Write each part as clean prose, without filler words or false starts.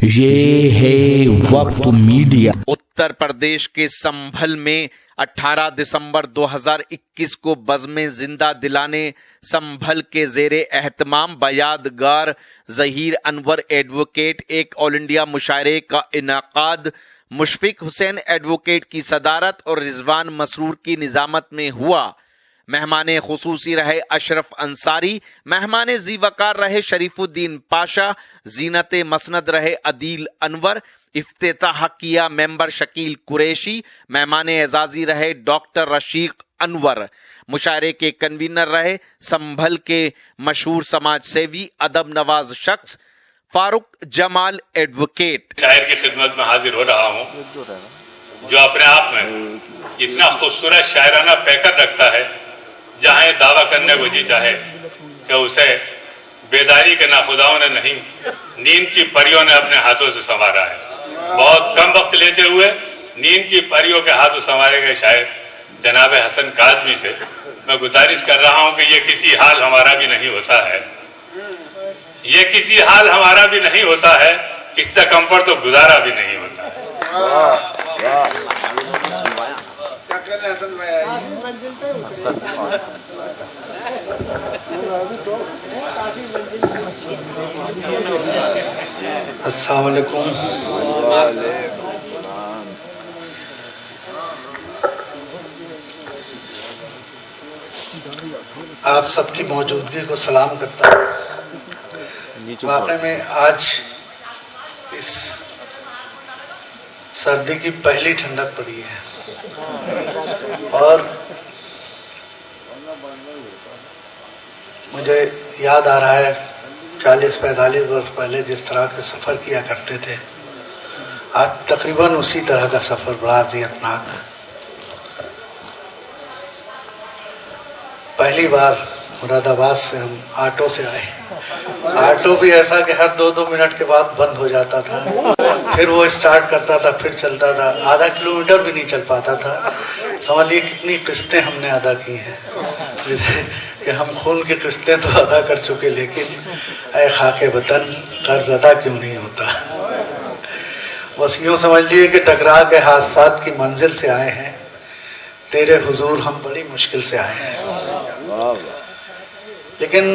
ये है वक्त मीडिया। उत्तर प्रदेश के संभल में 18 दिसंबर 2021 को बज़्म जिंदा दिलाने संभल के जेरे एहतमाम बयादगार ज़हीर अनवर एडवोकेट एक ऑल इंडिया मुशायरे का इनाकाद मुशफिक हुसैन एडवोकेट की सदारत और रिजवान मसरूर की निजामत में हुआ। मेहमाने खुसूसी रहे अशरफ अंसारी, मेहमाने ज़ीवकार रहे शरीफुद्दीन पाशा, जीनत मसनद रहे अदील अनवर, इफ्तिताह किया मेंबर शकील कुरैशी, मेहमाने एजाजी रहे डॉक्टर रशीक अनवर। मुशायरे के कन्वीनर रहे संभल के मशहूर समाज सेवी अदब नवाज शख्स फारूक जमाल एडवोकेट। शायर की खिदमत में हाजिर हो रहा हूँ जो अपने आप में इतना खूबसूरत शायराना पैकर रखता है, जहाँ ये दावा करने को जी चाहे कि उसे बेदारी के नाखुदाओं ने नहीं, नींद की परियों ने अपने हाथों से संवारा है। बहुत कम वक्त लेते हुए नींद की परियों के हाथों संवारे गए शायर जनाब हसन काज़मी से मैं गुजारिश कर रहा हूँ कि ये किसी हाल हमारा भी नहीं होता है, ये किसी हाल हमारा भी नहीं होता है, इससे कम पर तो गुजारा भी नहीं होता है। अस्सलाम वालेकुम। आप सबकी मौजूदगी को सलाम करता हूँ। वाकई में आज इस सर्दी की पहली ठंडक पड़ी है और मुझे याद आ रहा है 40-45 वर्ष पहले जिस तरह के सफ़र किया करते थे, आज तकरीबन उसी तरह का सफ़र बड़ा अज़ियतनाक। पहली बार मुरादाबाद से हम ऑटो से आए। ऑटो भी ऐसा कि हर 2-2 मिनट के बाद बंद हो जाता था, फिर वो स्टार्ट करता था, फिर चलता था। आधा किलोमीटर भी नहीं चल पाता था। समझ लीजिए कितनी किस्तें हमने अदा की हैं, जैसे कि हम खून की किस्तें तो अदा कर चुके, लेकिन ऐ खाके वतन कर्ज अदा क्यों नहीं होता। बस यूँ समझ लिए कि टकरा के हादसात की मंजिल से आए हैं, तेरे हुजूर हम बड़ी मुश्किल से आए हैं। लेकिन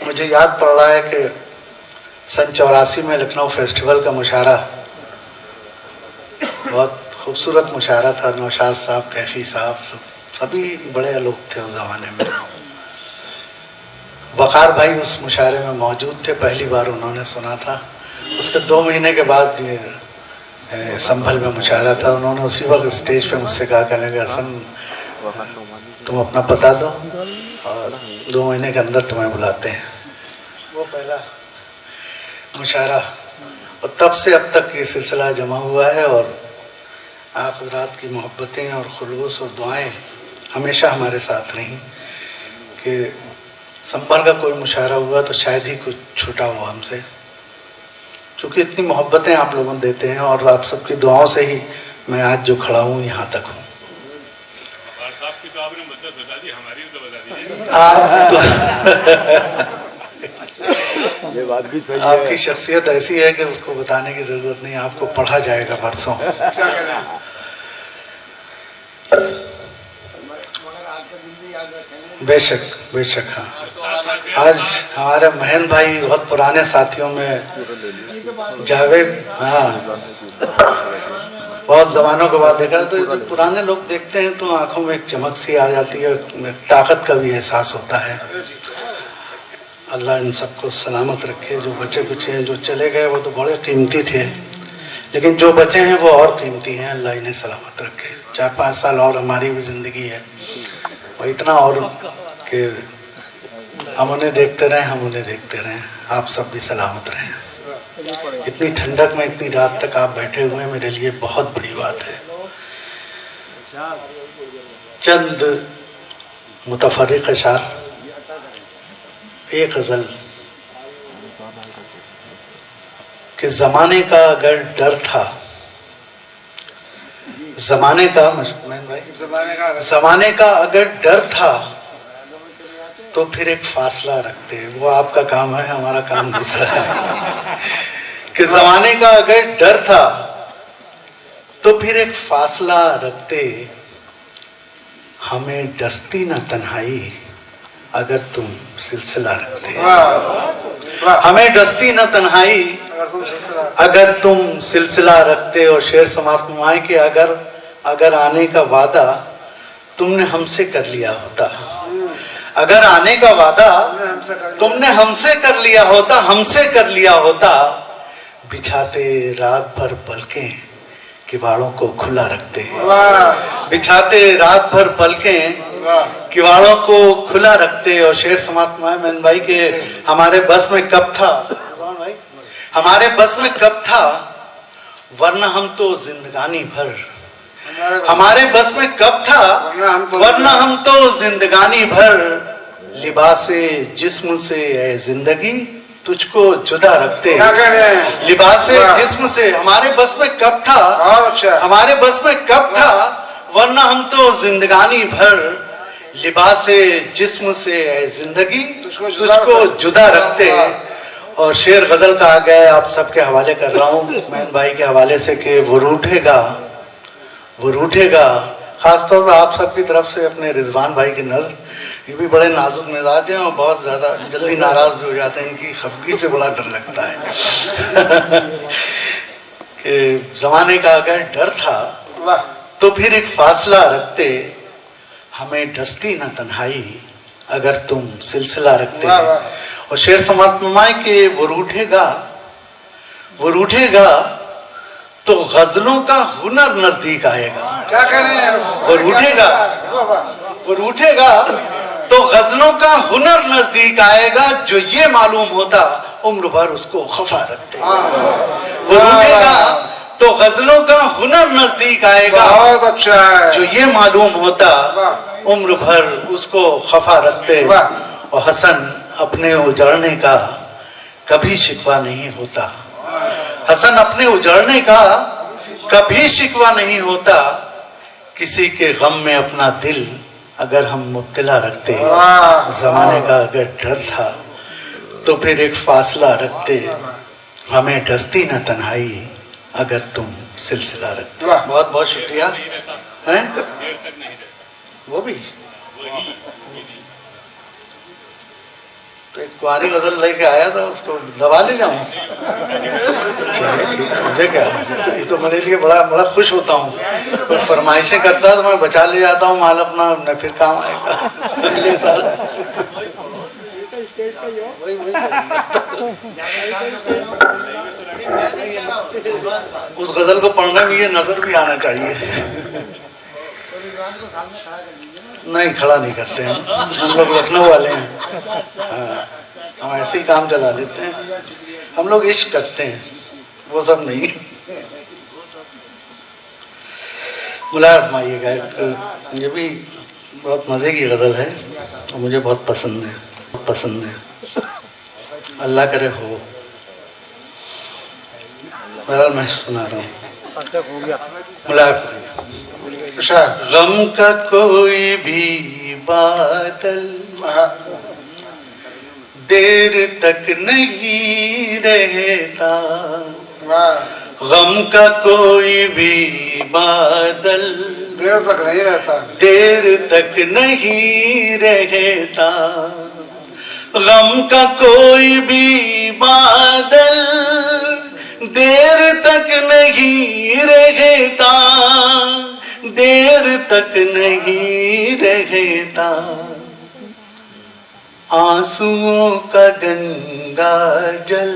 मुझे याद पड़ रहा है कि सन 84 में लखनऊ फेस्टिवल का मुशायरा बहुत खूबसूरत मुशायरा था। नौशाद साहब, कैफी साहब, सभी बड़े लोग थे उस ज़माने में। वक़ार भाई उस मुशायरे में मौजूद थे, पहली बार उन्होंने सुना था। उसके 2 महीने के बाद संभल में मुशायरा था। उन्होंने उसी वक्त स्टेज पे मुझसे कहा, कहने लगे हसन तुम अपना पता दो और 2 महीने के अंदर तुम्हें बुलाते हैं। वो पहला मुशायरा और तब से अब तक ये सिलसिला जमा हुआ है और आप हज़रात की मोहब्बतें और खुलूस और दुआएं हमेशा हमारे साथ रहीं कि संभल का कोई मुशायरा हुआ तो शायद ही कुछ छूटा हुआ हमसे, क्योंकि इतनी मोहब्बतें आप लोगों देते हैं और आप सबकी दुआओं से ही मैं आज जो खड़ा हूँ यहाँ तक हूँ। आप तो ये बात भी सही है। आपकी शख्सियत ऐसी है कि उसको बताने की जरूरत नहीं, आपको पढ़ा जाएगा परसों। बेशक बेशक। हाँ, आज हमारे महन भाई बहुत पुराने साथियों में जावेद, हाँ बहुत ज़मानों के बाद देखा। तो जो पुराने लोग देखते हैं तो आंखों में एक चमक सी आ जाती है, ताकत का भी एहसास होता है। अल्लाह इन सबको सलामत रखे। जो बचे कुचे हैं, जो चले गए वो तो बड़े कीमती थे, लेकिन जो बचे हैं वो और कीमती हैं। अल्लाह इन्हें सलामत रखे। 4-5 साल और हमारी भी ज़िंदगी है, और इतना और कि हम उन्हें देखते रहें, हम उन्हें देखते रहें। आप सब भी सलामत रहें। इतनी ठंडक में इतनी रात तक आप बैठे हुए हैं, मेरे लिए बहुत बड़ी बात है। चंद मुतफर्रिक अशार, एक गज़ल कि ज़माने का अगर डर था, ज़माने का अगर डर था तो फिर एक फासला रखते। वो आपका काम है, हमारा काम दूसरा है। कि जमाने का अगर डर था तो फिर एक फासला रखते, हमें डसती न तन्हाई अगर तुम सिलसिला रखते। हमें डसती न तन्हाई अगर तुम सिलसिला रखते। और शेर समाप्त हुआ कि अगर आने का वादा तुमने हमसे कर लिया होता, अगर आने का वादा तुमने हमसे कर लिया होता, बिछाते रात भर पलकें किवाड़ों को खुला रखते। बिछाते रात भर पलकें किवाड़ों को खुला रखते। और शेर समाप्त हुआ मैन भाई के हमारे बस में कब था, हमारे बस में कब था, वरना हम तो जिंदगानी भर, हमारे बस में कब था, वरना हम तो जिंदगानी भर, लिबासे जिस्म से ए जिंदगी तुझको जुदा रखते। लिबासे जिस्म से, हमारे बस में कब था, हमारे बस में कब था, वरना हम तो जिंदगानी भर, लिबासे जिस्म से ए जिंदगी तुझको जुदा रखते। और शेर गजल का आ गया, आप सबके हवाले कर रहा हूँ, मैन भाई के हवाले से कि वो रूठेगा। खासतौर पर आप सबकी तरफ से अपने रिजवान भाई की नजर, ये भी बड़े नाजुक मिजाज हैं और बहुत ज्यादा जल्दी नाराज भी हो जाते हैं, इनकी खफगी से बड़ा डर लगता है। कि जमाने का अगर डर था तो फिर एक फासला रखते, हमें डसती न तन्हाई अगर तुम सिलसिला रखते। और शेर समाप्त हुआ कि वो रूठेगा तो गजलों का हुनर नजदीक आएगा। क्या करें, वो रूठेगा तो गजलों का हुनर नजदीक आएगा, जो ये मालूम होता उम्र भर उसको खफा रखते। वो रूठेगा तो गजलों का हुनर नजदीक आएगा, बहुत अच्छा है, जो ये मालूम होता उम्र भर उसको खफा रखते। और हसन अपने उजड़ने का कभी शिकवा नहीं होता, हसन अपने उजड़ने का कभी शिकवा नहीं होता, किसी के गम में अपना दिल अगर हम मुब्तला रखते। जमाने का अगर डर था तो फिर एक फासला रखते, हमें डसती न तन्हाई अगर तुम सिलसिला रखते। बहुत बहुत शुक्रिया हैं, वो भी तो एक कुआरी गजल लेके आया था, उसको दबा ले जाऊं। मुझे क्या, ये तो मेरे लिए बड़ा खुश होता हूँ। और फरमाइशें करता है तो मैं बचा ले जाता हूँ माल अपना, न फिर काम आएगा अगले साल। उस गजल को पढ़ने में ये नजर भी आना चाहिए। नहीं, खड़ा नहीं करते हैं हम लोग, लखनऊ वाले हैं। हाँ, हम ऐसे ही काम चला लेते हैं, हम लोग इश्क करते हैं, वो सब नहीं। मुलायम फरमाइएगा, ये भी बहुत मजे की गजल है और मुझे बहुत पसंद है। अल्लाह करे हो। बहरहाल मैं सुना रहा हूँ। मुलायम गम का कोई भी बादल देर तक नहीं रहता, गम का कोई भी बादल देर तक नहीं रहता, देर तक नहीं रहता, गम का कोई भी बादल देर तक नहीं रहता, देर तक नहीं रहता, आंसुओं का गंगा जल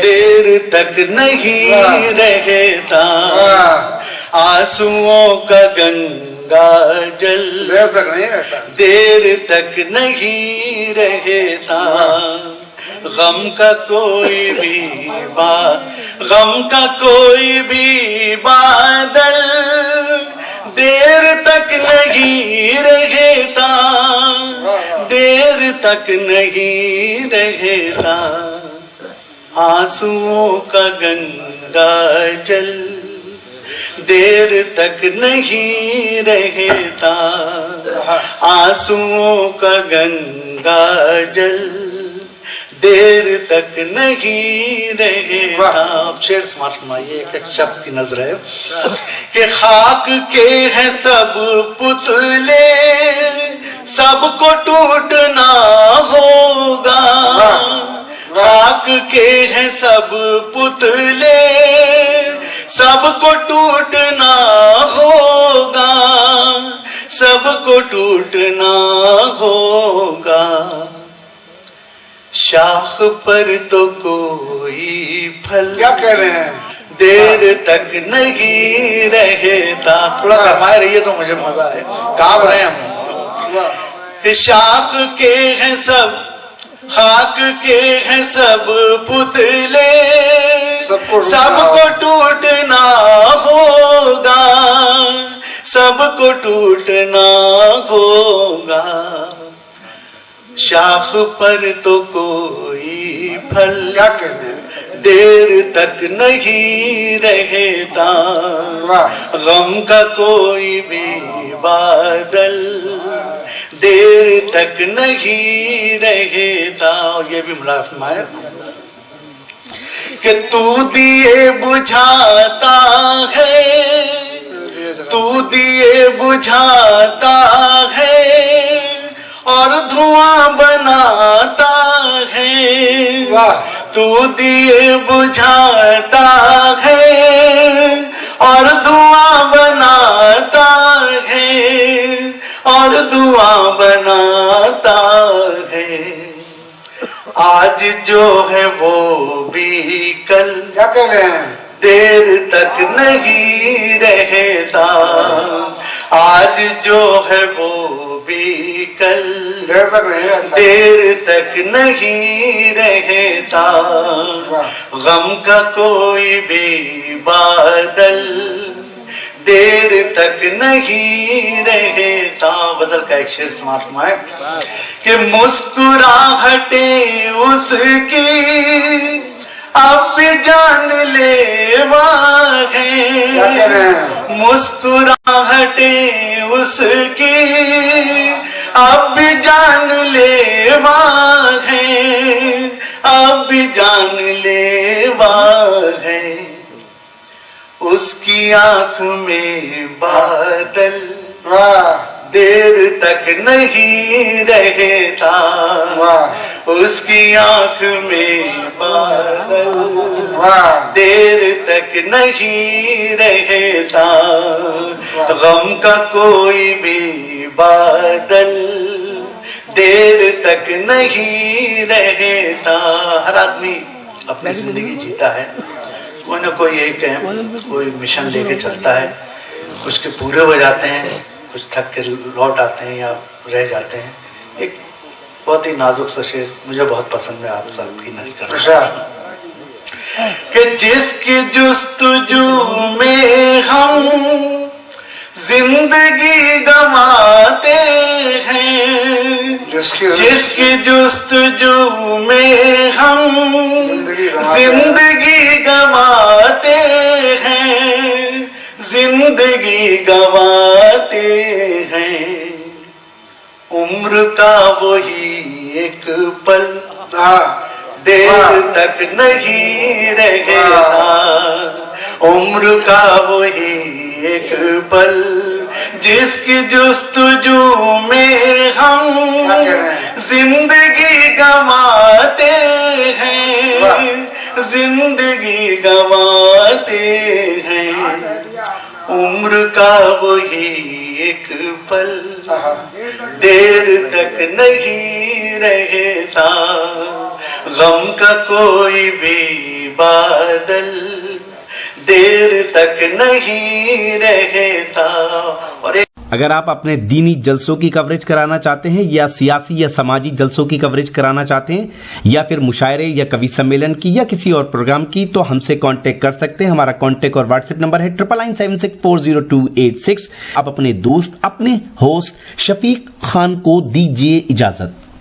देर तक नहीं रहता, आंसुओं का गंगा जल देर तक नहीं रहता, देर तक नहीं रहता, गम का कोई भी बादल देर तक नहीं रहता, देर तक नहीं रहता, आंसुओं का गंगा जल देर तक नहीं रहता, आंसुओं का गंगा जल देर तक नहीं रहेगा। अब शेर समाप्त फरमाइए, एक एक शब्द की नजर है कि खाक के हैं सब पुतले, सबको टूटना होगा। खाक के हैं सब पुतले, सबको टूटना होगा, सबको टूटना होगा। शाख पर तो कोई फल, क्या कह रहे हैं, देर तक नहीं रहता। थोड़ा फरमाए रहिए तो मुझे मजा आए, कांप रहे हम। कि शाख के हैं सब, खाक के हैं सब पुतले, सबको टूटना होगा, सबको टूटना होगा। शाख पर तो कोई फल, क्या कहते हैं, देर तक नहीं रहता। गम का कोई भी बादल, देर तक नहीं रहता। ये भी मुलाफिम है कि तू दिए बुझाता है, तू दिए बुझाता है और धुआं बनाता है। तू दिए बुझाता है और धुआं बनाता है, और धुआं बनाता है। आज जो है वो भी कल, क्या कह रहे हैं, देर तक नहीं रहता। आज जो है वो भी कल, देर तक नहीं रहता, देर तक नहीं रहता। गम का कोई भी बादल, देर तक नहीं रहता। बदल का एक शेर समाप्त हुआ है कि मुस्कुराहटे उसकी अब भी जान लेवा है। मुस्कुराहटे उसकी अब भी जान लेवा है, अब भी जान लेवा है। उसकी आंख में बादल, देर तक नहीं रहता। उसकी आंख में बादल, देर तक नहीं रहता। गम का कोई भी बादल, देर तक नहीं रहता। हर आदमी अपनी जिंदगी जीता है, कोई ना कोई एक कोई मिशन लेके चलता है, कुछ के पूरे हो जाते हैं, कुछ थक के लौट आते हैं या रह जाते हैं। एक बहुत ही नाजुक सा शेर मुझे बहुत पसंद है, आप सबकी नजर कि जिसकी जुस्तजू में हम जिंदगी गंवाते हैं, जिसकी जुस्तजू में हम जिंदगी गंवाते हैं, जिंदगी गंवाते हैं। उम्र का वही एक पल, देर तक नहीं रहता। उम्र का वही एक पल, जिसकी जुस्तजू में हम जिंदगी गंवाते हैं, जिंदगी गंवाते हैं। उम्र का वही एक पल, देर तक नहीं रहता। गम का कोई भी बादल, देर तक नहीं रहता। और अगर आप अपने दीनी जलसों की कवरेज कराना चाहते हैं या सियासी या समाजी जलसों की कवरेज कराना चाहते हैं या फिर मुशायरे या कवि सम्मेलन की या किसी और प्रोग्राम की, तो हमसे कांटेक्ट कर सकते हैं। हमारा कांटेक्ट और व्हाट्सएप नंबर है 9976400286। आप अपने दोस्त, अपने होस्ट शफीक खान को दीजिए इजाजत।